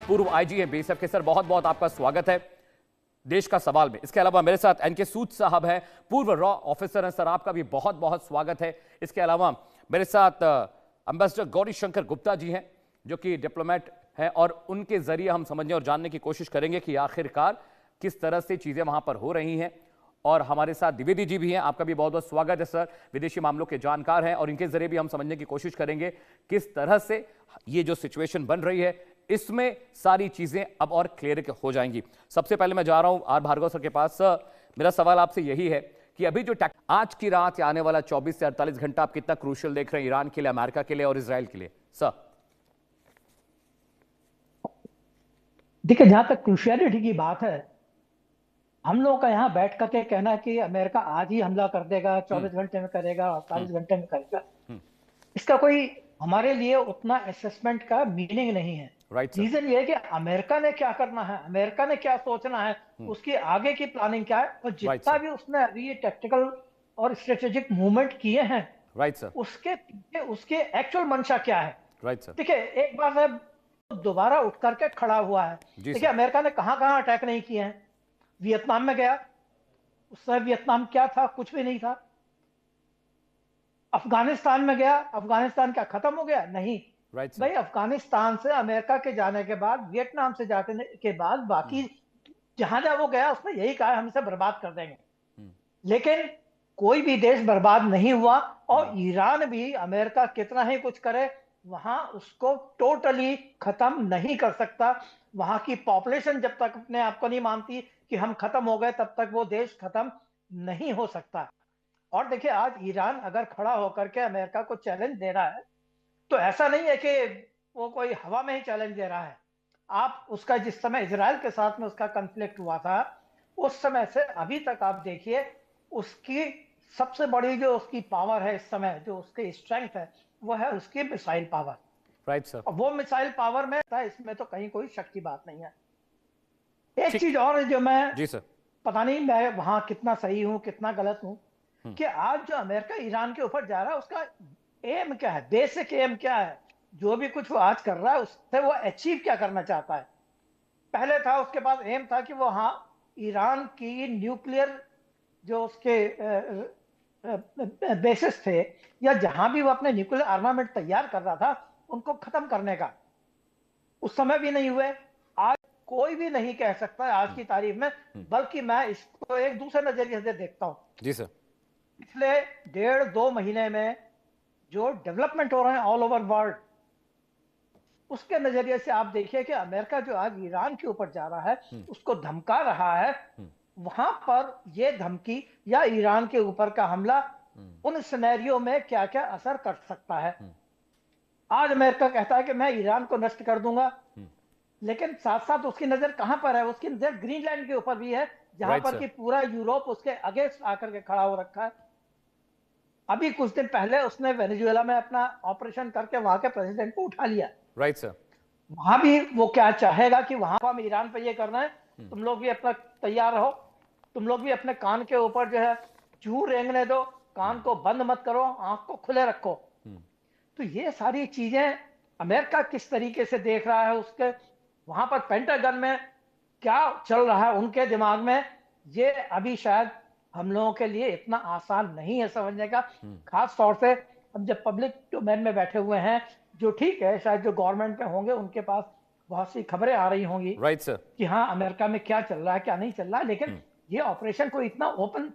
पूर्व आईजी हैं बीएसएफ के। सर बहुत बहुत आपका स्वागत है देश का सवाल में। इसके अलावा मेरे साथ एनके सूद साहब हैं, पूर्व रॉ ऑफिसर हैं। सर आपका भी बहुत बहुत स्वागत है। इसके अलावा मेरे साथ एम्बेसडर गौरी शंकर गुप्ता जी हैं, जो कि डिप्लोमेट हैं, और उनके जरिए हम समझने और जानने की कोशिश करेंगे कि आखिरकार किस तरह से चीजें वहां पर हो रही हैं। और हमारे साथ द्विवेदी जी भी हैं, आपका भी बहुत बहुत स्वागत है सर, विदेशी मामलों के जानकार हैं, और इनके जरिए भी हम समझने की कोशिश करेंगे किस तरह से ये जो सिचुएशन बन रही है इसमें सारी चीजें अब और क्लियर हो जाएंगी। सबसे पहले मैं जा रहा हूं आर भार्गव सर के पास। सर मेरा सवाल आपसे यही है कि अभी जो आज की रात या आने वाला 24 से 48 घंटा आप कितना क्रूशियल देख रहे हैं ईरान के लिए, अमेरिका के लिए और इजराइल के लिए? सर देखिए, जहां तक क्रूशियलिटी की बात है, हम लोगों का यहाँ बैठ करके कहना है कि अमेरिका आज ही हमला कर देगा, 24 घंटे में करेगा, 48 घंटे में करेगा, इसका कोई हमारे लिए उतना असेसमेंट का मीनिंग नहीं है। रीजन ये है कि अमेरिका ने क्या करना है, अमेरिका ने क्या सोचना है, उसकी आगे की प्लानिंग क्या है, और जितना भी उसने अभी ये टेक्टिकल और स्ट्रेटेजिक मूवमेंट किए हैं, उसके एक्चुअल मंशा क्या है। देखिए, एक बार है दोबारा उठ करके खड़ा हुआ है। देखिए, अमेरिका ने कहां कहां अटैक नहीं किए हैं। वियतनाम में गया, उस समय वियतनाम क्या था? कुछ भी नहीं था। अफगानिस्तान में गया, अफगानिस्तान क्या खत्म हो गया? नहीं। भाई, अफगानिस्तान से अमेरिका के जाने के बाद, वियतनाम से जाने के बाद, बाकी जहां जहां वो गया उसने यही कहा हम इसे बर्बाद कर देंगे। लेकिन कोई भी देश बर्बाद नहीं हुआ, और ईरान भी अमेरिका कितना ही कुछ करे वहां उसको टोटली खत्म नहीं कर सकता। वहां की पॉपुलेशन जब तक अपने आप को नहीं मानती कि हम खत्म हो गए, तब तक वो देश खत्म नहीं हो सकता। और देखिए, आज ईरान अगर खड़ा होकर के अमेरिका को चैलेंज दे रहा है, तो ऐसा नहीं है कि वो कोई हवा में ही चैलेंज दे रहा है। आप उसका जिस समय इजराइल के साथ में उसका कॉन्फ्लिक्ट हुआ था, उस समय से अभी तक आप देखिए, उसकी सबसे बड़ी जो उसकी पावर है इस समय, जो उसकी स्ट्रेंथ है, वो है उसकी मिसाइल पावर। Right sir. वो मिसाइल पावर में था, इसमें तो कहीं कोई शक की बात नहीं है। एक चीज और है जो मैं जी सर, पता नहीं मैं वहां कितना सही हूं कितना गलत हूं, कि आज जो अमेरिका ईरान के ऊपर जा रहा है, उसका एम क्या है, बेसिक एम क्या है, जो भी कुछ वो आज कर रहा है उससे वो अचीव क्या करना चाहता है। पहले था उसके पास एम था कि वो हाँ ईरान की न्यूक्लियर जो उसके बेसिस थे, या जहां भी वो अपने न्यूक्लियर आर्मामेंट तैयार कर रहा था, उनको खत्म करने का। उस समय भी नहीं हुए। आज कोई भी नहीं कह सकता आज की तारीख में, बल्कि मैं इसको एक दूसरे नजरिए से देखता हूं। जी सर। पिछले 1.5-2 महीने में जो डेवलपमेंट हो रहे हैं ऑल ओवर वर्ल्ड, उसके नजरिए से आप देखिए कि अमेरिका जो आज ईरान के ऊपर जा रहा है, उसको धमका रहा है, वहां पर यह धमकी या ईरान के ऊपर का हमला उन सिनेरियो में क्या क्या असर कर सकता है। आज अमेरिका कहता है कि मैं ईरान को नष्ट कर दूंगा, लेकिन साथ साथ उसकी नजर कहां पर है? उसकी नजर ग्रीनलैंड के ऊपर भी है, जहां पर कि पूरा यूरोप उसके अगेंस्ट आकर के खड़ा हो रखा है। अभी कुछ दिन पहले उसने वेनेजुएला में अपना ऑपरेशन करके वहां के प्रेसिडेंट को उठा लिया। Right sir. वहां भी वो क्या चाहेगा कि वहां हम ईरान पे ये करना है, तुम लोग भी अपना तैयार रहो, तुम लोग भी अपने कान के ऊपर जो है जू रेंगने दो, कान को बंद मत करो, आंख को खुले रखो। तो ये सारी चीजें अमेरिका किस तरीके से देख रहा है, उसके वहां पर पेंटागन में क्या चल रहा है उनके दिमाग में, ये अभी शायद हम लोगों के लिए इतना आसान नहीं है समझने का। खास तौर से हम जब पब्लिक डोमेन में बैठे हुए हैं, जो ठीक है शायद जो गवर्नमेंट में होंगे उनके पास बहुत सी खबरें आ रही होंगी, राइट सर, कि हाँ अमेरिका में क्या चल रहा है क्या नहीं चल रहा है, लेकिन ये ऑपरेशन कोई इतना ओपन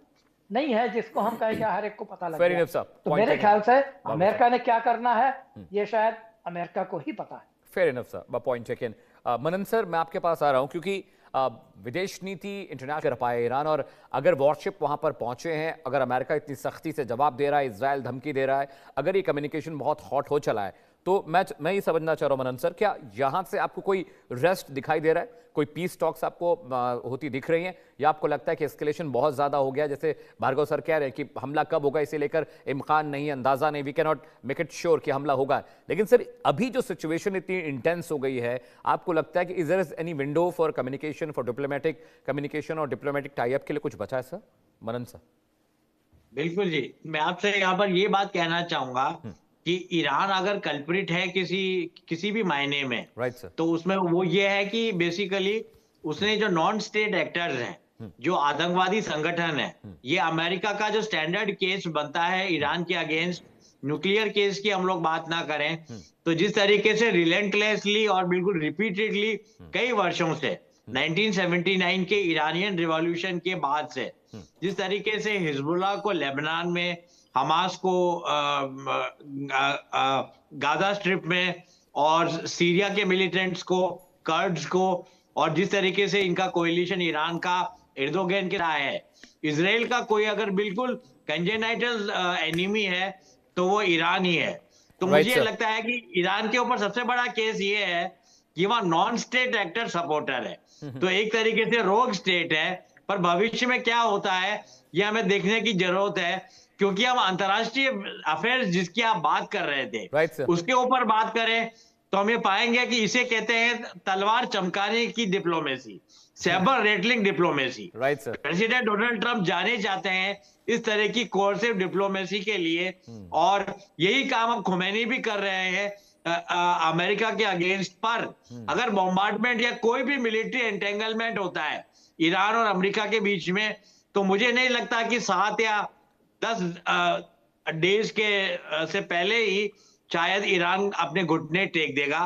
नहीं है जिसको हम कहें कि हर एक को पता लग जाए। तो मेरे ख्याल से अमेरिका ने क्या करना है ये शायद अमेरिका को ही पता है। Fair enough sir, point taken. Manan sir, मैं आपके पास आ रहा हूं क्योंकि विदेश नीति इंटरनेशनल कर पाए ईरान, और अगर वॉरशिप वहां पर पहुंचे हैं, अगर अमेरिका इतनी सख्ती से जवाब दे रहा है, इजराइल धमकी दे रहा है, अगर ये कम्युनिकेशन बहुत हॉट हो चला है, तो मैं ये समझना चाह रहा हूं मनन सर, क्या यहां से आपको कोई रेस्ट दिखाई दे रहा है, कोई पीस टॉक्स आपको होती दिख रही हैं, या आपको लगता है कि एस्केलेशन बहुत ज्यादा हो गया? जैसे भार्गव सर कह रहे हैं कि हमला कब होगा इसे लेकर इम्कान नहीं है, अंदाजा नहीं, we can not make it sure कि हमला होगा, लेकिन सर अभी जो सिचुएशन इतनी इंटेंस हो गई है, आपको लगता है कि is there is any window for communication, for diplomatic communication और डिप्लोमेटिक टाई अप के लिए कुछ बचा है सर? मनन सर। बिल्कुल जी, मैं आपसे यहाँ पर ये बात कहना चाहूंगा कि ईरान अगर कल्प्रिट है किसी भी मायने में, राइट सर, तो उसमें वो ये है कि बेसिकली उसने जो नॉन स्टेट एक्टर्स हैं, जो आतंकवादी संगठन है, ये अमेरिका का जो स्टैंडर्ड केस बनता है ईरान के अगेंस्ट, न्यूक्लियर केस की हम लोग बात ना करें, तो जिस तरीके से रिलेंटलेसली और बिल्कुल रिपीटेडली कई वर्षों से 1979 के ईरानियन रिवॉल्यूशन के बाद से जिस तरीके से हिजबुल्लाह को लेबनान में, हमास को गाजा स्ट्रिप में, और सीरिया के मिलिटेंट्स को, कर्ड्स को, और जिस तरीके से इनका कोएलिशन ईरान का एर्दोगन के रहा है, इसराइल का कोई अगर बिल्कुल कंजेनाइटल एनिमी है तो वो ईरान ही है। तो Right, मुझे sir. लगता है कि ईरान के ऊपर सबसे बड़ा केस ये है कि वह नॉन स्टेट एक्टर सपोर्टर है, तो एक तरीके से रोग स्टेट है। पर भविष्य में क्या होता है ये हमें देखने की जरूरत है, क्योंकि हम अंतर्राष्ट्रीय अफेयर्स जिसकी आप बात कर रहे थे, Right, sir. उसके ऊपर बात करें तो हम ये पाएंगे कि इसे कहते हैं तलवार चमकाने की diplomacy, Saber rattling diplomacy. Right sir, president Donald Trump जाने जाते हैं इस तरह की कोर्सिव डिप्लोमेसी के लिए, और यही काम हम खुमैनी भी कर रहे हैं अमेरिका के अगेंस्ट। पर अगर बॉम्बार्डमेंट या कोई भी मिलिट्री एंटेंगलमेंट होता है ईरान और अमेरिका के बीच में, तो मुझे नहीं लगता कि 7 या 10 डेज के से पहले ही शायद ईरान अपने घुटने टेक देगा,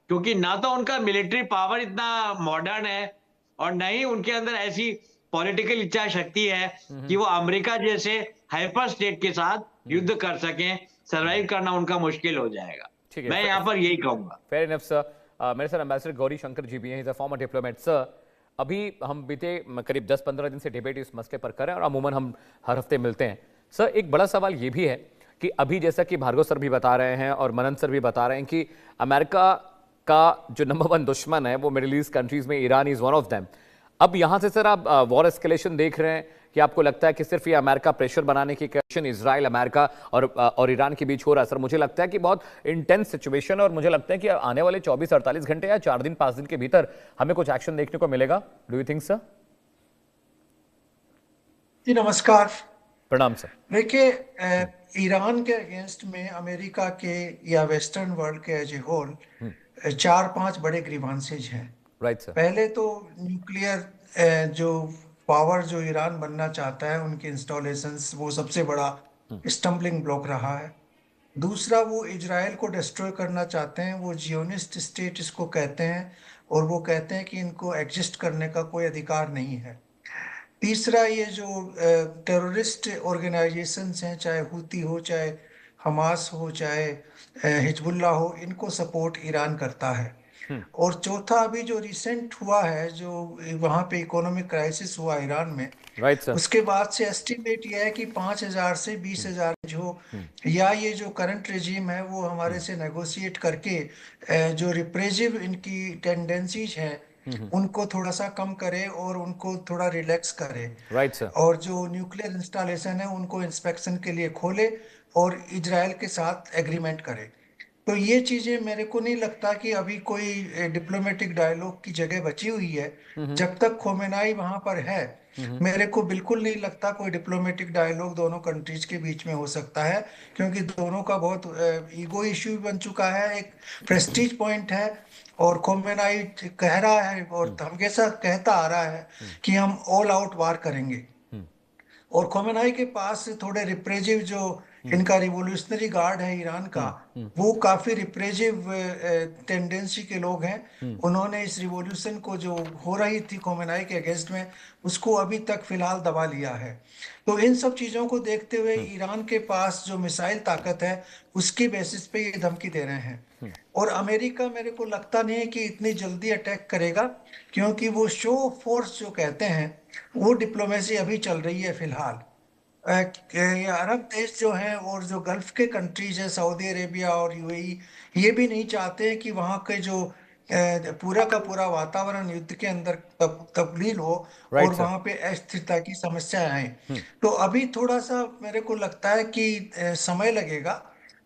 क्योंकि ना तो उनका मिलिट्री पावर इतना मॉडर्न है और न ही उनके अंदर ऐसी पॉलिटिकल इच्छा शक्ति है कि वो अमेरिका जैसे हाइपर स्टेट के साथ युद्ध कर सकें। सरवाइव करना उनका मुश्किल हो जाएगा। ठीक है, मैं यहाँ पर यही कहूंगा। Fair enough sir. मेरे साथ एम्बेसडर गौरी शंकर जी भी हैं, इज फॉर्मर डिप्लोमेट। सर, अभी हम बीते करीब 10-15 दिन से डिबेट इस मसले पर कर रहे हैं और अमूमन हम हर हफ्ते मिलते हैं। सर, एक बड़ा सवाल ये भी है कि अभी जैसा कि भार्गव सर भी बता रहे हैं और मनन सर भी बता रहे हैं कि अमेरिका का जो नंबर 1 दुश्मन है वो मिडिल ईस्ट कंट्रीज में Iran is one of them. अब यहां से सर आप वॉर एस्केलेशन देख रहे हैं कि आपको लगता है कि सिर्फ ये अमेरिका प्रेशर बनाने की क्वेश्चन इजराइल, अमेरिका और ईरान के बीच हो रहा है? सर, मुझे लगता है कि बहुत इंटेंस सिचुएशन है और मुझे लगता है कि आने वाले 24-48 घंटे या 4 दिन 5 दिन के भीतर हमें कुछ एक्शन देखने को मिलेगा। Do you think sir? जी नमस्कार। प्रणाम सर। देखिए, ईरान के अगेंस्ट में अमेरिका के या वेस्टर्न वर्ल्ड के एज ए होल 4-5 बड़े ग्रीवांसेज हैं। Right sir. पहले तो न्यूक्लियर जो पावर जो ईरान बनना चाहता है उनके इंस्टॉलेशंस, वो सबसे बड़ा स्टम्बलिंग ब्लॉक रहा है। दूसरा, वो इजराइल को डिस्ट्रॉय करना चाहते हैं, वो जियोनिस्ट स्टेट इसको कहते हैं, और वो कहते हैं कि इनको एग्जिस्ट करने का कोई अधिकार नहीं है। तीसरा, ये जो टेररिस्ट ऑर्गेनाइजेशंस हैं, चाहे हुती हो, चाहे हमास हो, चाहे हिजबुल्ला हो, इनको सपोर्ट ईरान करता है। और चौथा, अभी जो रिसेंट हुआ है, जो वहाँ पे इकोनॉमिक क्राइसिस हुआ ईरान में, राइट सर। उसके बाद से एस्टिमेट यह है कि 5,000 से 20,000 जो या ये जो करंट रेजिम है वो हमारे से नेगोशिएट करके जो रिप्रेसिव इनकी टेंडेंसीज हैं उनको थोड़ा सा कम करे और उनको थोड़ा रिलैक्स करे। Right sir. और जो न्यूक्लियर इंस्टॉलेशन है उनको इंस्पेक्शन के लिए खोले और इजराइल के साथ एग्रीमेंट करे। तो ये चीजें, मेरे को नहीं लगता कि अभी कोई डिप्लोमेटिक डायलॉग की जगह बची हुई है। जब तक खोमेनाई वहां पर है, मेरे को बिल्कुल नहीं लगता कोई डिप्लोमेटिक डायलॉग दोनों कंट्रीज के बीच में हो सकता है, क्योंकि दोनों का बहुत ईगो इश्यू बन चुका है, एक प्रेस्टीज पॉइंट है। और खोमेनाई कह रहा है और हमेशा कहता आ रहा है कि हम ऑल आउट वार करेंगे। और खोमेनाई के पास थोड़े रिप्रेसिव जो इनका रिवोल्यूशनरी गार्ड है ईरान का, वो काफी रिप्रेसिव टेंडेंसी के लोग हैं। उन्होंने इस रिवॉल्यूशन को जो हो रही थी खोमेनाई के अगेंस्ट में, उसको अभी तक फिलहाल दबा लिया है। तो इन सब चीजों को देखते हुए ईरान के पास जो मिसाइल ताकत है उसकी बेसिस पे ये धमकी दे रहे हैं। और अमेरिका, मेरे को लगता नहीं है कि इतनी जल्दी अटैक करेगा, क्योंकि वो शो फोर्स जो कहते हैं वो डिप्लोमेसी अभी चल रही है फिलहाल। ये अरब देश जो हैं और जो गल्फ के कंट्रीज हैं, सऊदी अरेबिया और यूएई, ये भी नहीं चाहते हैं कि वहाँ के जो पूरा का पूरा वातावरण युद्ध के अंदर तब्दील हो और वहाँ पे अस्थिरता की समस्या आए। तो अभी थोड़ा सा मेरे को लगता है कि समय लगेगा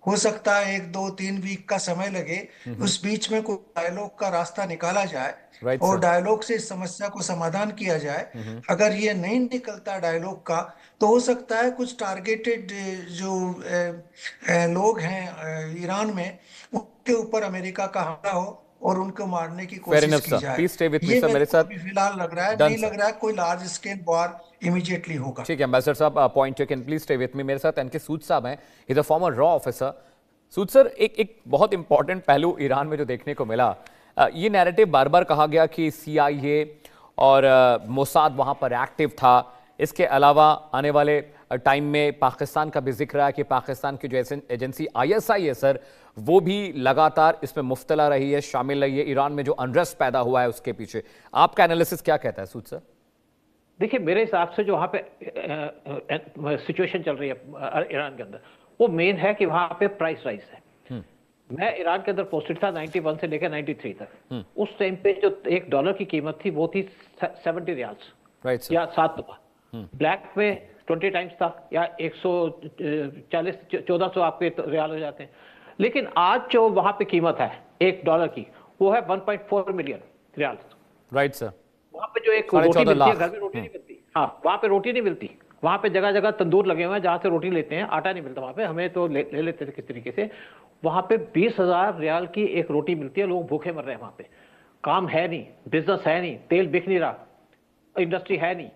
हो सकता है 1 2 3 वीक का समय लगे, उस बीच में कोई डायलॉग का रास्ता निकाला जाए राइट और सर। डायलॉग से इस समस्या को समाधान किया जाए। अगर ये नहीं निकलता डायलॉग का, तो हो सकता है कुछ टारगेटेड जो लोग हैं ईरान में, उनके ऊपर अमेरिका का हमला हो और उनको मारने की फेयर कोशिश इनफ की सर, जाए। प्लीज स्टे विथ मी ये सर, मेरे मेरे को साथ। अभी फिलहाल लग रहा है, डन नहीं सर। लग रहा है कोई लार्ज स्केल वॉर इमीडिएटली होगा। ठीक है एम्बेसडर साहब, point taken, please stay with me. मेरे साथ एनके सूद साहब हैं, is a former raw officer. Sood sir, एक बहुत इंपॉर्टेंट पहलू ईरान में जो देखने को मिला, ये नैरेटिव बार बार कहा गया कि CIA और मोसाद वहां पर एक्टिव था। इसके अलावा आने वाले टाइम में पाकिस्तान का भी जिक्र है कि पाकिस्तान की जो एजेंसी ISI है सर, वो भी लगातार इसमें मुफ्तला रही है, शामिल रही है। ईरान में जो अनरेस्ट पैदा हुआ है उसके पीछे आपका एनालिसिस क्या कहता है सूद सर? देखिए, मेरे हिसाब से जो वहाँ पे सिचुएशन चल रही है ईरान के अंदर, वो मेन है कि वहाँ पे प्राइस राइज है। मैं ईरान के अंदर पोस्टेड था 91 से लेकर 93 तक। उस टाइम पे जो $1 की कीमत थी वो थी 70 रियाल्स, राइट या 7 रुपये। ब्लैक में 20 टाइम्स था, या 140 1400 आपके रियाल हो जाते हैं। लेकिन आज जो वहाँ पे कीमत है $1 की, वो है 1.4 मिलियन रियाल। Right sir. वहाँ पे जो एक रोटी मिलती है, घर में रोटी नहीं मिलती। हाँ, वहाँ पे रोटी नहीं मिलती। वहाँ पे जगह जगह तंदूर लगे हुए हैं जहाँ से रोटी लेते हैं, आटा नहीं मिलता वहाँ पे। हमें तो ले लेते थे किस तरीके से। वहाँ पे 20,000 रियाल की एक रोटी मिलती है, लोग भूखे मर रहे हैं वहाँ पे। काम है नहीं, बिजनेस है नहीं, तेल बिक नहीं रहा, इंडस्ट्री है नहीं।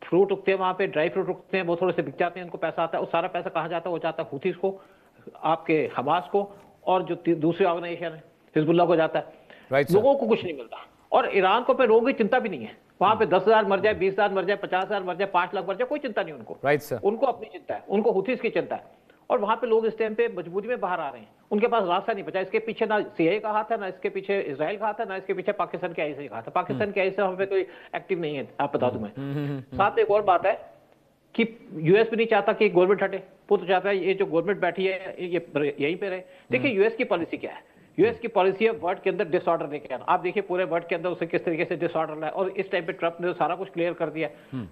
फ्रूट उगते हैं वहाँ पे, ड्राई फ्रूट उगते हैं, वो थोड़े से बिक जाते हैं, उनको पैसा आता है। वो सारा पैसा कहाँ जाता है? वो जाता है हुथीस को, आपके हमास को, और जो दूसरी ऑर्गेनाइजेशन है हिजबुल्लाह को जाता है। लोगों को कुछ नहीं मिलता। और ईरान को पे लोगों की चिंता भी नहीं है। वहां पे 10,000 मर जाए, 20,000 मर जाए, 50,000 मर जाए, 5 लाख मर जाए, कोई चिंता नहीं उनको। Right sir. उनको अपनी चिंता है, उनको हुथीस की चिंता है। और वहां पे लोग इस टाइम पे मजबूरी में बाहर आ रहे हैं, उनके पास रास्ता नहीं बचा। इसके पीछे ना CIA का हाथ है, ना इसके पीछे इजराइल का हाथ है, ना इसके पीछे पाकिस्तान के ISI का हाथ है। पाकिस्तान के ISI वहां पे कोई एक्टिव नहीं है, आप बता दूं मैं। साथ में एक और बात है कि US भी नहीं चाहता कि गवर्नमेंट हटे, वो तो चाहता है ये जो गवर्नमेंट बैठी है ये यहीं पे रहे। देखिए US की पॉलिसी क्या है। US की पॉलिसी है वर्ल्ड के अंदर डिसऑर्डर लेके आना। आप देखिए पूरे वर्ल्ड के अंदर उसे किस तरीके से डिसऑर्डर लाए। और इस टाइम पे ट्रंप ने सारा कुछ क्लियर कर दिया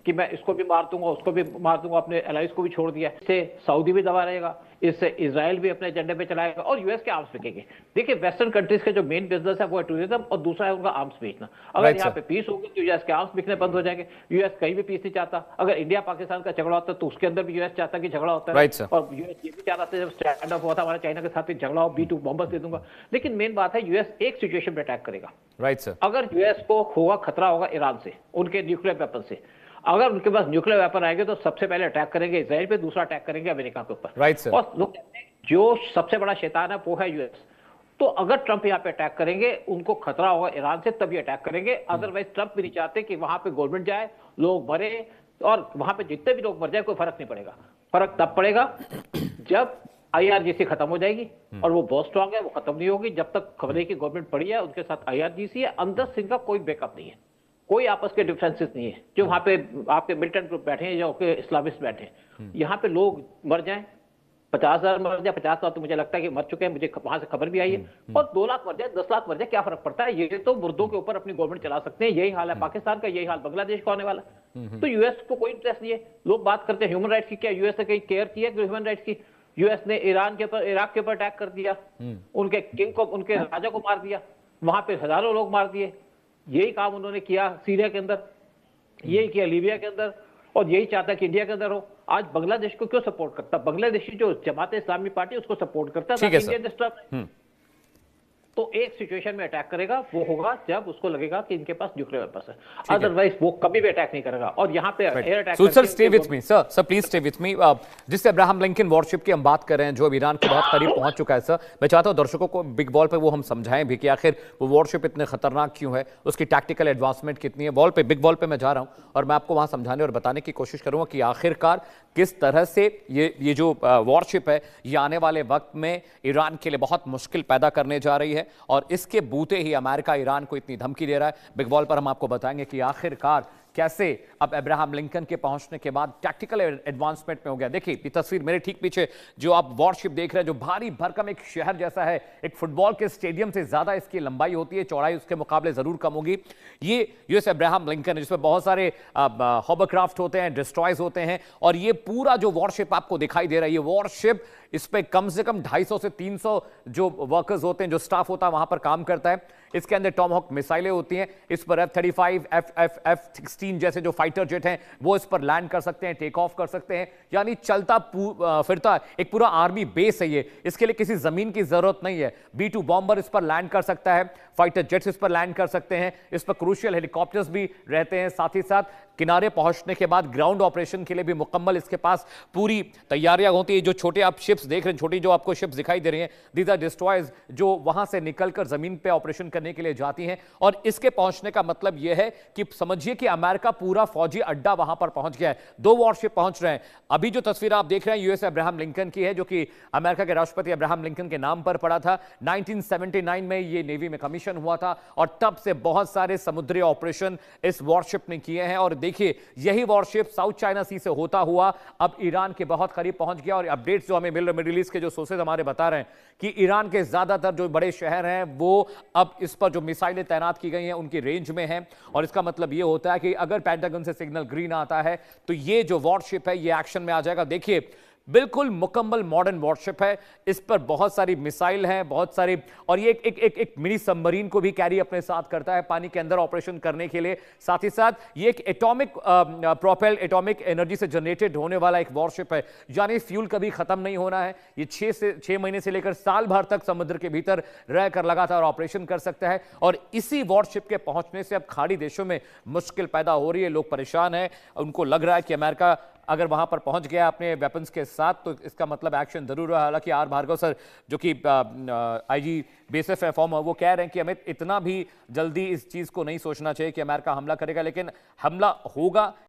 कि मैं इसको भी मार दूंगा, उसको भी मार दूंगा, अपने एलाइज को भी छोड़ दिया। इससे सऊदी भी दबा रहेगा, इससे इजराइल भी अपने एजेंडे पे चलाएगा, और US के आर्म्स बिकेंगे। देखिए, वेस्टर्न कंट्रीज के जो मेन बिजनेस है वो है टूरिज्म, और दूसरा है उनका आर्म्स बेचना। अगर यहाँ पे पीस होगी तो US के आर्म्स बिकने बंद हो जाएंगे। US कहीं भी पीस नहीं चाहता। अगर इंडिया पाकिस्तान का झगड़ा होता है तो उसके अंदर भी US चाहता है कि झगड़ा होता है। और US ये भी चाह रहा था, जब स्टैंड ऑफ हुआ था हमारा चाइना के साथ, झगड़ा हो, B2 बॉम्बर्स दे दूंगा। लेकिन मेन बात है US एक सिचुएशन पे अटैक करेगा। Right sir. अगर US को होगा खतरा होगा ईरान से, उनके न्यूक्लियर वेपन से। अगर उनके पास न्यूक्लियर वेपन आएंगे तो सबसे पहले अटैक करेंगे इजराइल पे, दूसरा अटैक करेंगे अमेरिका के ऊपर। Right sir. और लोग कहते हैं जो सबसे बड़ा शैतान है वो है US। तो अगर ट्रंप यहाँ पे अटैक करेंगे, उनको खतरा होगा ईरान से, तभी अटैक करेंगे। अदरवाइज ट्रंप भी नहीं चाहते कि वहां पे गवर्नमेंट जाए, लोग मरे, और वहां पे जितने भी लोग मर जाए कोई फर्क नहीं पड़ेगा। फर्क तब पड़ेगा जब IRGC खत्म हो जाएगी, और वो बहुत स्ट्रांग है, वो खत्म नहीं होगी जब तक खबरें की गवर्नमेंट पड़ी है, उनके साथ IRGC है। अंदर से इनका कोई बैकअप नहीं है, कोई आपस के डिफरेंसेस नहीं है। जो वहां पे आपके मिलिटेंट ग्रुप बैठे हैं, जो इस्लामिस्ट बैठे हैं, यहाँ पे लोग मर जाएं, 50,000 मर जाए, 50,000 तो मुझे लगता है कि मर चुके हैं, मुझे वहां से खबर भी आई है। और 2 लाख मर जाए, 10 लाख मर जाए, क्या फर्क पड़ता है? ये तो मुर्दों के ऊपर अपनी गवर्नमेंट चला सकते हैं। यही हाल है पाकिस्तान का, यही हाल बांग्लादेश का होने वाला। तो US को कोई इंटरेस्ट नहीं है। लोग बात करते हैं ह्यूमन राइट्स की, क्या US ने कहीं केयर की है ह्यूमन राइट्स की? US ने ईरान के ऊपर, इराक के ऊपर अटैक कर दिया, उनके किंग को, उनके राजा को मार दिया, वहां पे हजारों लोग मार दिए। यही काम उन्होंने किया सीरिया के अंदर, यही किया लीबिया के अंदर, और यही चाहता कि इंडिया के अंदर हो। आज बांग्लादेश को क्यों सपोर्ट करता? बांग्लादेशी जो जमात इस्लामी पार्टी उसको सपोर्ट करता है, इंडियन डिस्टर्ब। तो एक सिचुएशन में अटैक करेगा, वो होगा जब उसको लगेगा कि इनके पास न्यूक्लियर वेपन्स है। अदरवाइज वो कभी भी अटैक नहीं करेगा। और यहाँ पे air attack. Sir stay with me sir, please stay with me. जिससे अब्राहम लिंकन वॉरशिप की हम बात कर रहे हैं, जो अब ईरान के बहुत करीब पहुंच चुका है सर, मैं चाहता हूं दर्शकों को बिग बॉल पे वो हम समझाएं भी कि आखिर वो वॉरशिप इतने खतरनाक क्यों है, उसकी टैक्टिकल एडवांसमेंट कितनी है। बॉल पे, बिग बॉल पे मैं जा रहा हूं और मैं आपको वहां समझाने और बताने की कोशिश करूंगा कि आखिरकार किस तरह से ये जो वॉरशिप है, ये आने वाले वक्त में ईरान के लिए बहुत मुश्किल पैदा करने जा रही है। और इसके बूते ही अमेरिका ईरान को इतनी धमकी दे रहा है। बिग बॉल पर हम आपको बताएंगे कि आखिरकार कैसे अब अब्राहम लिंकन के पहुंचने के बाद टैक्टिकल एडवांसमेंट में हो गया। देखिए ये तस्वीर मेरे ठीक पीछे जो आप वॉरशिप देख रहे हैं, जो भारी भरकम एक शहर जैसा है, एक फुटबॉल के स्टेडियम से ज्यादा इसकी लंबाई होती है, चौड़ाई उसके मुकाबले जरूर कम होगी। ये यूएस अब्राहम लिंकन है जिसमें बहुत सारे हॉवरक्राफ्ट होते हैं, डिस्ट्रॉयज होते हैं, और ये पूरा जो वॉरशिप आपको दिखाई दे रहा है, ये वॉरशिप, इस पे कम से कम 250 से 300 जो वर्कर्स होते हैं, जो स्टाफ होता है वहां पर काम करता है। इसके अंदर टॉमहॉक मिसाइलें होती हैं, इस पर F-35 F-16 जैसे जो फाइटर जेट हैं वो इस पर लैंड कर सकते हैं, टेक ऑफ कर सकते हैं। यानी चलता फिरता एक पूरा आर्मी बेस है ये, इसके लिए किसी जमीन की जरूरत नहीं है। B-2 बॉम्बर इस पर लैंड कर सकता है, फाइटर जेट्स इस पर लैंड कर सकते हैं, इस पर क्रूशियल हेलीकॉप्टर्स भी रहते हैं। साथ ही साथ किनारे पहुंचने के बाद ग्राउंड ऑपरेशन के लिए भी मुकम्मल इसके पास पूरी तैयारियां होती है। जो छोटे आप शिप्स देख रहे हैं, छोटी जो आपको शिप्स दिखाई दे रही हैं, दीज आर डिस्ट्रॉयर्स जो वहां से निकलकर जमीन पे ऑपरेशन करने के लिए जाती हैं। और इसके पहुंचने का मतलब यह है कि समझिए कि अमेरिका पूरा फौजी अड्डा वहां पर पहुंच गया है। 2 वॉरशिप पहुंच रहे हैं। अभी जो तस्वीर आप देख रहे हैं यूएस अब्राहम लिंकन की है, जो कि अमेरिका के राष्ट्रपति अब्राहम लिंकन के नाम पर पड़ा था। 1979 में ये नेवी में कमीशन हुआ था और तब से बहुत सारे समुद्री ऑपरेशन इस वॉरशिप ने किए हैं। और देखिए यही वॉरशिप साउथ चाइना सी से होता हुआ अब ईरान के बहुत करीब पहुंच गया। और अपडेट्स जो हमें मिल रहे, मिडिल ईस्ट के जो सोर्सेज हमारे बता रहे हैं कि ईरान के ज्यादातर जो बड़े शहर हैं वो अब इस पर जो मिसाइलें तैनात की गई हैं उनकी रेंज में हैं। और इसका मतलब ये होता है कि अगर पेंटागन से सिग्नल ग्रीन आता है तो ये जो वॉरशिप है ये एक्शन में आ जाएगा। देखिए बिल्कुल मुकम्मल मॉडर्न वॉरशिप है, इस पर बहुत सारी मिसाइल हैं, बहुत सारी, और ये एक मिनी सबमरीन को भी कैरी अपने साथ करता है पानी के अंदर ऑपरेशन करने के लिए। साथ ही साथ ये एक एटॉमिक प्रोपेल्ड एटॉमिक एनर्जी से जनरेटेड होने वाला एक वॉरशिप है, यानी फ्यूल कभी खत्म नहीं होना है। ये 6 महीने से लेकर साल भर तक समुद्र के भीतर रहकर लगातार ऑपरेशन कर सकता है। और इसी वॉरशिप के पहुंचने से अब खाड़ी देशों में मुश्किल पैदा हो रही है, लोग परेशान हैं। उनको लग रहा है कि अमेरिका अगर वहां पर पहुंच गया अपने वेपन्स के साथ तो इसका मतलब एक्शन जरूर है। हालांकि आर भार्गव सर जो कि आईजी बीएसएफ है फॉर्मर, वो कह रहे हैं कि हमें इतना भी जल्दी इस चीज को नहीं सोचना चाहिए कि अमेरिका हमला करेगा, लेकिन हमला होगा